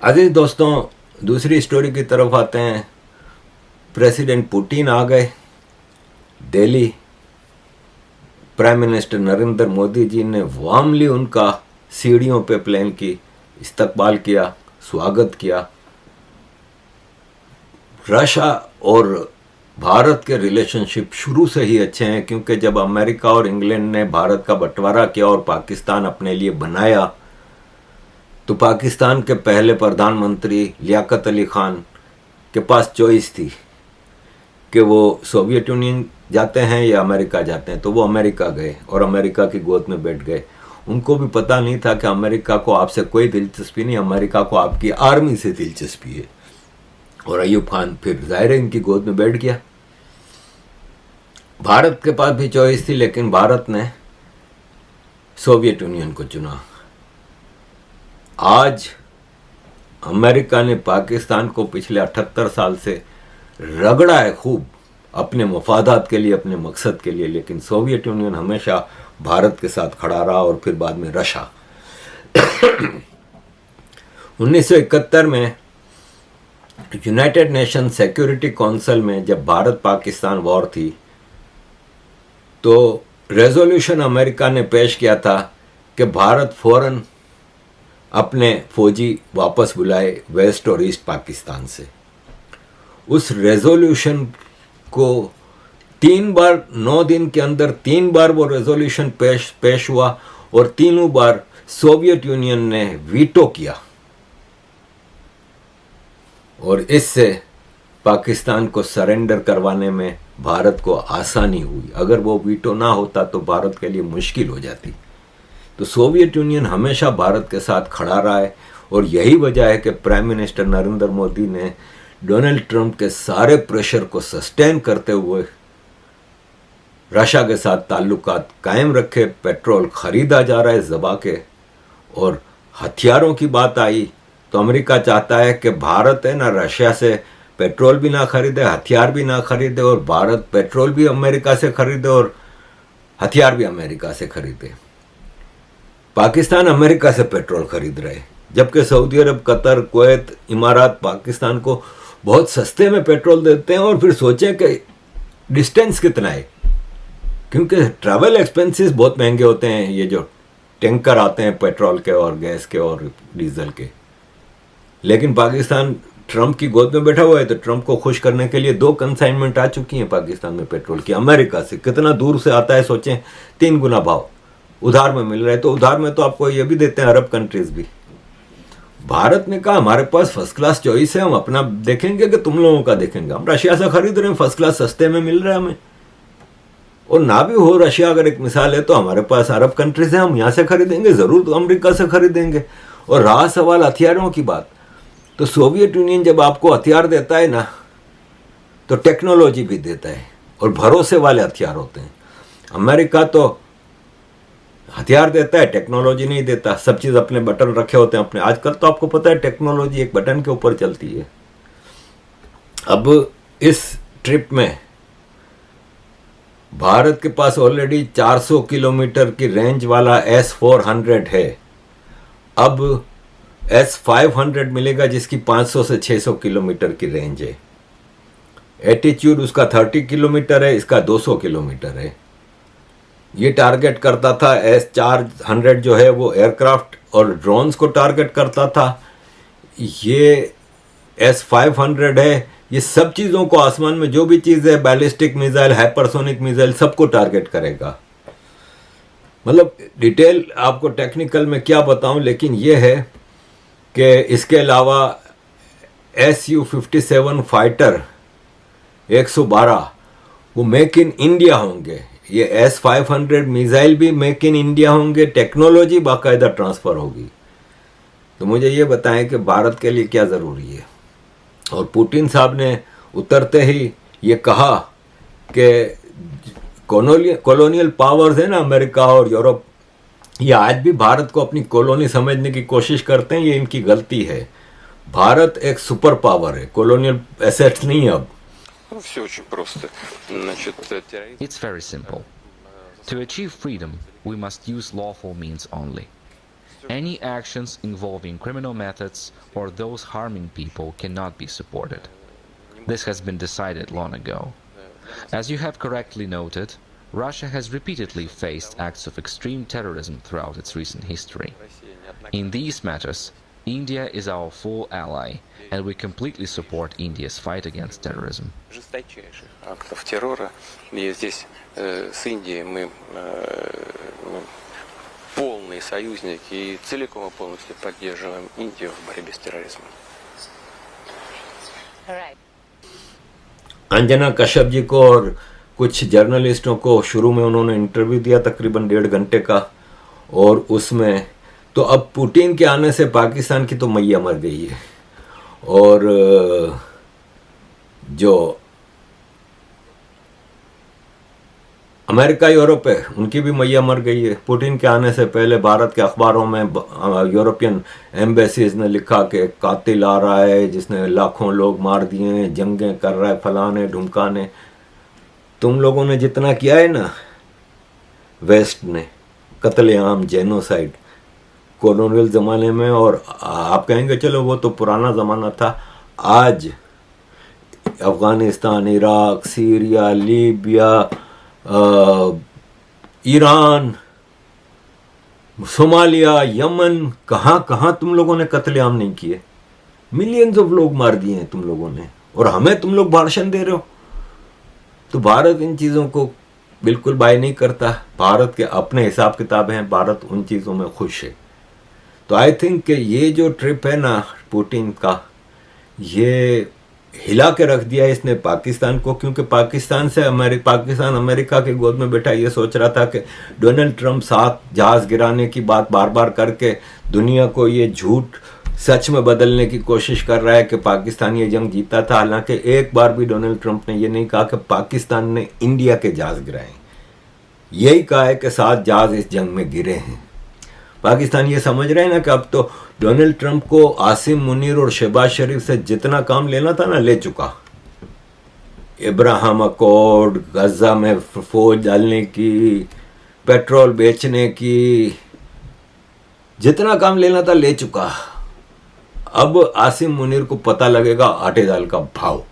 अजीज दोस्तों, दूसरी स्टोरी की तरफ आते हैं। प्रेसिडेंट पुतिन आ गए दिल्ली। प्राइम मिनिस्टर नरेंद्र मोदी जी ने वार्मली उनका सीढ़ियों पे प्लेन की इस्तकबाल किया, स्वागत किया। रशिया और भारत के रिलेशनशिप शुरू से ही अच्छे हैं, क्योंकि जब अमेरिका और इंग्लैंड ने भारत का बंटवारा किया और पाकिस्तान अपने लिए बनाया, तो पाकिस्तान के पहले प्रधानमंत्री लियाकत अली खान के पास चॉइस थी कि वो सोवियत यूनियन जाते हैं या अमेरिका जाते हैं। तो वो अमेरिका गए और अमेरिका की गोद में बैठ गए। उनको भी पता नहीं था कि अमेरिका को आपसे कोई दिलचस्पी नहीं, अमेरिका को आपकी आर्मी से दिलचस्पी है। और अयूब खान फिर जाहिर है इनकी गोद में बैठ गया। भारत के पास भी चॉइस थी, लेकिन भारत ने सोवियत यूनियन को चुना। आज अमेरिका ने पाकिस्तान को पिछले 78 साल से रगड़ा है खूब, अपने मफादात के लिए, अपने मकसद के लिए, लेकिन सोवियत यूनियन हमेशा भारत के साथ खड़ा रहा और फिर बाद में रशिया। 1971 में यूनाइटेड नेशन सिक्योरिटी काउंसिल में जब भारत पाकिस्तान वॉर थी, तो रेजोल्यूशन अमेरिका ने पेश किया था कि भारत फौरन अपने फौजी वापस बुलाए वेस्ट और ईस्ट पाकिस्तान से। उस रेजोल्यूशन को 3 बार 9 दिन के अंदर 3 बार वो रेजोल्यूशन पेश हुआ और तीनों बार सोवियत यूनियन ने वीटो किया और इससे पाकिस्तान को सरेंडर करवाने में भारत को आसानी हुई। अगर वो वीटो ना होता तो भारत के लिए मुश्किल हो जाती। तो सोवियत यूनियन हमेशा भारत के साथ खड़ा रहा है और यही वजह है कि प्राइम मिनिस्टर नरेंद्र मोदी ने डोनाल्ड ट्रंप के सारे प्रेशर को सस्टेन करते हुए रशिया के साथ ताल्लुकात कायम रखे। पेट्रोल खरीदा जा रहा है ज़बा के, और हथियारों की बात आई तो अमेरिका चाहता है कि भारत है ना रशिया से पेट्रोल भी ना खरीदे, हथियार भी ना खरीदे, और भारत पेट्रोल भी अमेरिका से खरीदे और हथियार भी अमेरिका से खरीदे। पाकिस्तान अमेरिका से पेट्रोल खरीद रहे, जबकि सऊदी अरब, कतर, कुवैत, इमारात पाकिस्तान को बहुत सस्ते में पेट्रोल देते हैं। और फिर सोचें कि डिस्टेंस कितना है, क्योंकि ट्रैवल एक्सपेंसेस बहुत महंगे होते हैं। ये जो टैंकर आते हैं पेट्रोल के और गैस के और डीजल के, लेकिन पाकिस्तान ट्रंप की गोद में बैठा हुआ है, तो ट्रंप को खुश करने के लिए 2 कंसाइनमेंट आ चुकी हैं पाकिस्तान में पेट्रोल की। अमेरिका से कितना दूर से आता है सोचें, 3 गुना भाव उधार में मिल रहा है। तो उधार में तो आपको ये भी देते हैं अरब कंट्रीज भी। भारत ने कहा हमारे पास फर्स्ट क्लास चॉइस है, हम अपना देखेंगे कि तुम लोगों का देखेंगे। हम रशिया से खरीद रहे हैं, फर्स्ट क्लास सस्ते में मिल रहा है हमें। और ना भी हो रशिया अगर एक मिसाल है, तो हमारे पास अरब कंट्रीज है, हम यहाँ से खरीदेंगे, जरूर तो अमेरिका से खरीदेंगे। और रहा सवाल हथियारों की बात, तो सोवियत यूनियन जब आपको हथियार देता है ना, तो टेक्नोलॉजी भी देता है और भरोसे वाले हथियार होते हैं। अमेरिका तो हथियार देता है, टेक्नोलॉजी नहीं देता। सब चीज़ अपने बटन रखे होते हैं अपने। आजकल तो आपको पता है टेक्नोलॉजी एक बटन के ऊपर चलती है। अब इस ट्रिप में भारत के पास ऑलरेडी 400 किलोमीटर की रेंज वाला S-400 है। अब S-500 मिलेगा जिसकी 500 से 600 किलोमीटर की रेंज है। एटीट्यूड उसका 30 किलोमीटर है, इसका 200 किलोमीटर है। ये टारगेट करता था S-400 जो है वो एयरक्राफ्ट और ड्रोन्स को टारगेट करता था। ये S-500 है, ये सब चीज़ों को, आसमान में जो भी चीज़ है, बैलिस्टिक मिसाइल, हाइपरसोनिक मिसाइल, सबको टारगेट करेगा। मतलब डिटेल आपको टेक्निकल में क्या बताऊं, लेकिन ये है कि इसके अलावा Su-57 फाइटर 112 वो मेक इन इंडिया होंगे। ये S-500 मिसाइल भी मेक इन इंडिया होंगे, टेक्नोलॉजी बाकायदा ट्रांसफ़र होगी। तो मुझे ये बताएं कि भारत के लिए क्या ज़रूरी है। और पुतिन साहब ने उतरते ही ये कहा कि कॉलोनियल पावर्स है ना, अमेरिका और यूरोप, ये आज भी भारत को अपनी कॉलोनी समझने की कोशिश करते हैं। ये इनकी गलती है। भारत एक सुपर पावर है, कॉलोनियल एसेट्स नहीं है अब। Все очень просто. Значит, терроризм... It's very simple. To achieve freedom, we must use lawful means only. Any actions involving criminal methods or those harming people cannot be supported. This has been decided long ago. As you have correctly noted, Russia has repeatedly faced acts of extreme terrorism throughout its recent history. In these matters, India is our full ally, and we completely support India's fight against terrorism. Жесточайших актов террора. И здесь с Индией мы полные союзники и целиком и полностью поддерживаем Индию в борьбе с терроризмом. Anjana Kashyap ji को और कुछ जर्नलिस्टों को शुरू में उन्होंने interview दिया तकरीबन 1.5 घंटे का, और उसमें तो अब पुतिन के आने से पाकिस्तान की तो मैया मर गई है, और जो अमेरिका यूरोप है उनकी भी मैया मर गई है। पुतिन के आने से पहले भारत के अखबारों में यूरोपियन एम्बेसीज ने लिखा कि कातिल आ रहा है जिसने लाखों लोग मार दिए हैं, जंगें कर रहा है, फलाने ढुमकाने। तुम लोगों ने जितना किया है ना, वेस्ट ने कत्लेआम, जेनोसाइड कॉलोनियल ज़माने में, और आप कहेंगे चलो वो तो पुराना ज़माना था। आज Afghanistan, Iraq, Syria, Libya, Iran, Somalia, Yemen, कहाँ कहाँ तुम लोगों ने कत्लेआम नहीं किए? मिलियंस ऑफ लोग मार दिए हैं तुम लोगों ने, और हमें तुम लोग भाषण दे रहे हो। तो भारत इन चीज़ों को बिल्कुल बाय नहीं करता। भारत के अपने हिसाब किताब हैं, भारत उन चीज़ों में खुश है। तो आई थिंक कि ये जो ट्रिप है ना पुतिन का, ये हिला के रख दिया इसने पाकिस्तान को, क्योंकि पाकिस्तान अमेरिका की गोद में बैठा ये सोच रहा था कि डोनाल्ड ट्रंप साथ जहाज गिराने की बात बार बार करके दुनिया को ये झूठ सच में बदलने की कोशिश कर रहा है कि पाकिस्तान ये जंग जीता था। हालांकि एक बार भी डोनाल्ड ट्रंप ने ये नहीं कहा कि पाकिस्तान ने इंडिया के जहाज गिराए, यही कहा है कि 7 जहाज इस जंग में गिरे हैं। पाकिस्तान ये समझ रहे हैं ना कि अब तो डोनाल्ड ट्रंप को आसिम मुनीर और शहबाज शरीफ से जितना काम लेना था ना, ले चुका। इब्राहिम अकॉर्ड, गजा में फौज डालने की, पेट्रोल बेचने की, जितना काम लेना था ले चुका। अब आसिम मुनीर को पता लगेगा आटे दाल का भाव।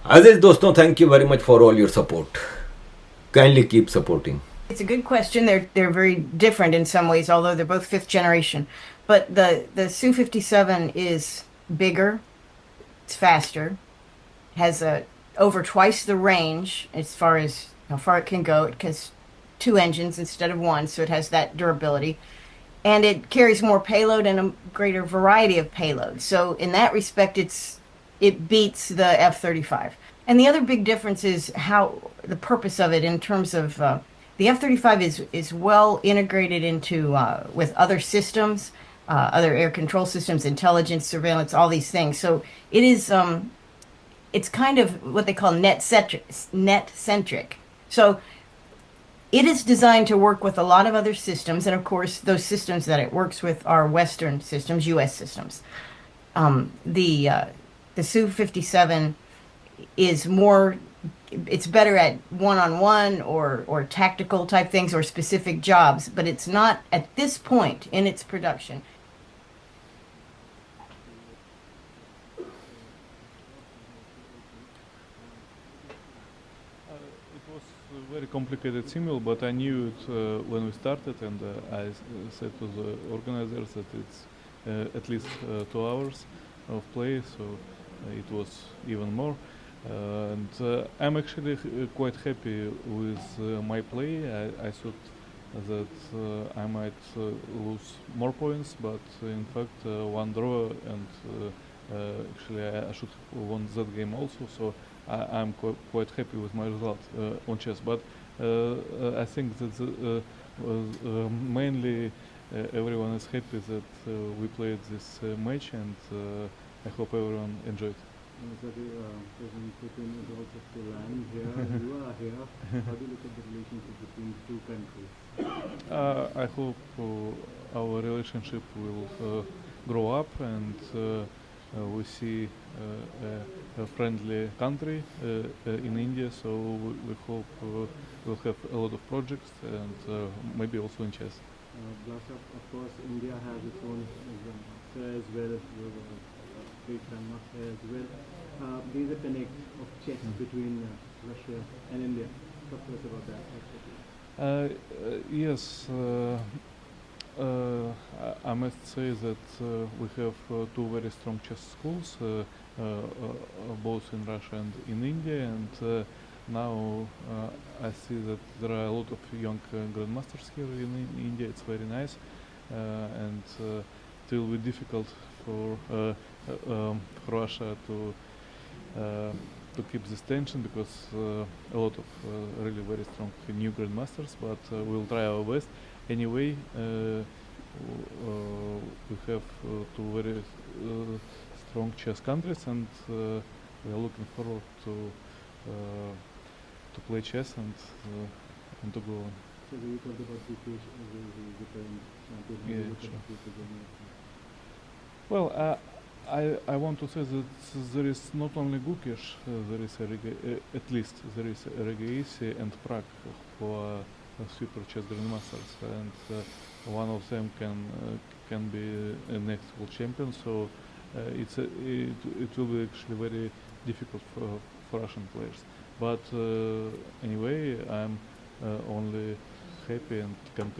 अजीज दोस्तों, thank you very much for all your support. Kindly keep supporting. It's a good question. They're very different in some ways, although they're both 5th generation. But the Su-57 is bigger, it's faster, has over twice the range as far as how far it can go. It has 2 engines instead of 1, so it has that durability, and it carries more payload and a greater variety of payload. So in that respect, it beats the F-35. And the other big difference is how the purpose of it in terms of the F-35 is well integrated into with other systems, other air control systems, intelligence, surveillance, all these things. So it is it's kind of what they call net centric. So it is designed to work with a lot of other systems, and of course those systems that it works with are Western systems, U.S. systems. The Su-57 is more. It's better at one-on-one or tactical type things or specific jobs, but it's not at this point in its production. It was a very complicated simul, but I knew it when we started, and I said to the organizers that it's at least 2 hours of play, so it was even more. And I'm actually quite happy with my play. I thought that I might lose more points, but in fact 1 draw, and actually I should have won that game also, so I'm quite happy with my result on chess. But I think that mainly everyone is happy that we played this match, and I hope everyone enjoyed. President Putin is also still lying here. You are here. How do you look at the relationship between the 2 countries? I hope our relationship will grow up, and we see a friendly country in India, so we hope we'll have a lot of projects, and maybe also in chess. Plus, of course, India has its own master as well, great grandmaster as well. There is a connect of chess between Russia and India. Talk to us about that. Yes, I must say that we have two very strong chess schools, both in Russia and in India, and now I see that there are a lot of young grandmasters here in India. It's very nice, and it will be difficult for Russia to keep this tension because a lot of really very strong new grandmasters, but we'll try our best. Anyway, we have two very strong chess countries, and we are looking forward to play chess and to go on. So you talked about the current champion. Yeah, sure. Well, I want to say that there is not only Gukesh, there is at least there is Regeisi and Prag for super chess grandmasters, and one of them can be a next world champion. So it will be actually very difficult for Russian players. But anyway, I'm only happy and can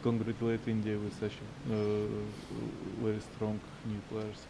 congratulate India with such very strong new players.